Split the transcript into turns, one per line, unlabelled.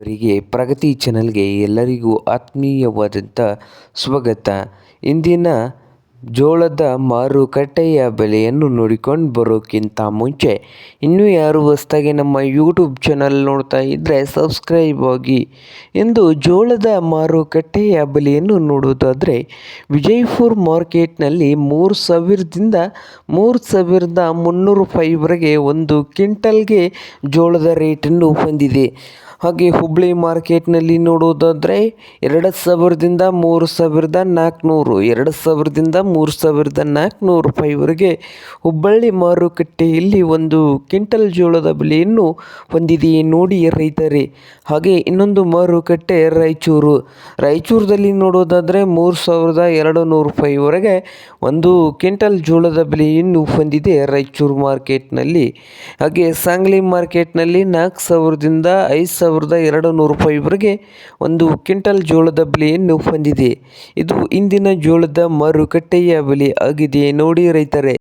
ಅವರಿಗೆ ಪ್ರಗತಿ ಚಾನಲ್ಗೆ ಎಲ್ಲರಿಗೂ ಆತ್ಮೀಯವಾದಂಥ ಸ್ವಾಗತ. ಇಂದಿನ ಜೋಳದ ಮಾರುಕಟ್ಟೆಯ ಬೆಲೆಯನ್ನು ನೋಡಿಕೊಂಡು ಬರೋಕ್ಕಿಂತ ಮುಂಚೆ ಇನ್ನೂ ಯಾರು ಹೊಸದಾಗಿ ನಮ್ಮ ಯೂಟ್ಯೂಬ್ ಚಾನಲ್ ನೋಡ್ತಾ ಇದ್ದರೆ ಸಬ್ಸ್ಕ್ರೈಬ್ ಆಗಿ. ಇಂದು ಜೋಳದ ಮಾರುಕಟ್ಟೆಯ ಬೆಲೆಯನ್ನು ನೋಡುವುದಾದರೆ ವಿಜಯಪುರ ಮಾರ್ಕೆಟ್ನಲ್ಲಿ 3,000ದಿಂದ 3,300 ರೂಪಾಯಿವರೆಗೆ ಒಂದು ಕ್ವಿಂಟಲ್ಗೆ ಜೋಳದ ರೇಟನ್ನು ಹೊಂದಿದೆ. ಹಾಗೆ ಹುಬ್ಬಳ್ಳಿ ಮಾರ್ಕೆಟ್ನಲ್ಲಿ ನೋಡುವುದಾದರೆ 2,000ದಿಂದ 3,400, 2,000ದಿಂದ 3,400 ರೂಪಾಯಿವರೆಗೆ ಹುಬ್ಬಳ್ಳಿ ಮಾರುಕಟ್ಟೆಯಲ್ಲಿ ಒಂದು ಕ್ವಿಂಟಲ್ ಜೋಳದ ಬೆಲೆಯನ್ನು ಹೊಂದಿದೆ ನೋಡಿ ರೈತರೇ. ಹಾಗೆ ಇನ್ನೊಂದು ಮಾರುಕಟ್ಟೆ ರಾಯಚೂರದಲ್ಲಿ ನೋಡೋದಾದರೆ 3,200 ರೂಪಾಯಿವರೆಗೆ ಒಂದು ಕ್ವಿಂಟಲ್ ಜೋಳದ ಬೆಲೆಯನ್ನು ಹೊಂದಿದೆ ರಾಯಚೂರು ಮಾರ್ಕೆಟ್ನಲ್ಲಿ. ಹಾಗೆ ಸಾಂಗ್ಲಿ ಮಾರ್ಕೆಟ್ನಲ್ಲಿ 4,000ದಿಂದ 5,200 ರೂಪಾಯಿವರೆಗೆ ಒಂದು ಕ್ವಿಂಟಲ್ ಜೋಳದ ಬೆಲೆಯನ್ನು ಹೊಂದಿದೆ. ಇದು ಇಂದಿನ ಜೋಳದ ಮಾರುಕಟ್ಟೆಯ ಬೆಲೆ ಆಗಿದೆ ನೋಡಿ ರೈತರೇ.